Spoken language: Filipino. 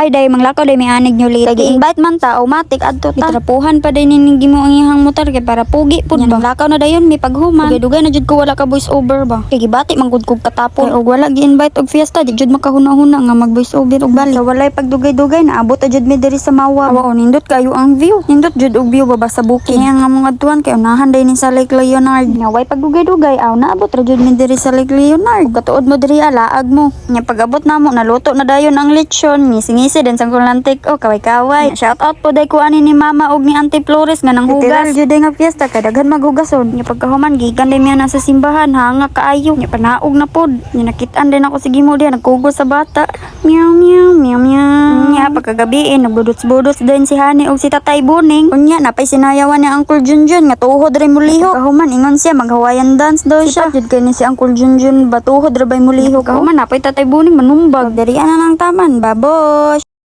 Ay day manglakaw day may anig nyo late. Kay invite man ta automatic adto ta. Itrapuhan pa day ning gimo ang ihang motor kay para pugi pud ba. Lakaw na dayon may paghuman. Dugay na jud ko wala ka voice over ba. Kay gibati man gud kog katapon. Og wala gi-invite og fiesta di jud makahuna-huna nga mag voice over og balik. Sa walay pagdugay-dugay na abot jud mi diri sa Mawa. Awa nindot kayo ang view. Nindot jud og view ba sa bukid. Kaya nga mga adtuan kay unahan day ni sa Lake Leonard. Nga way pagdugay-dugay aw naabot ra jud mi diri sa Lake Leonard. Katuod mo diri alaag mo. Nya pag-abot namo naluto na dayon ang lechon. Ngisi-ngisi din sang kulantik o kaway-kaway. Shout out po day ko ani ni Mama og ni Auntie Flores nga nang hugas. Jud nga fiesta kadaghan maghugason. Nya pagkahuman gikan day mi na sa simbahan hanga kaayo. Nya panaog na pod. Nya nakitaan din ako sa gimo diha nagkugos sa bata. Meow meow meow meow. Nya pagkagabi nagbudots-budots din si Hani og si Tatay Buning. Unya napay sinayawan ni Uncle Junjun nga tuhod ray muliho. Kahuman ingon siya mag-Hawaiian dance daw siya. Jud kay ni si Uncle Junjun batuhod ra bay muliho. Kahuman napay Tatay Buning manumbag. Diri ana nang taman babos.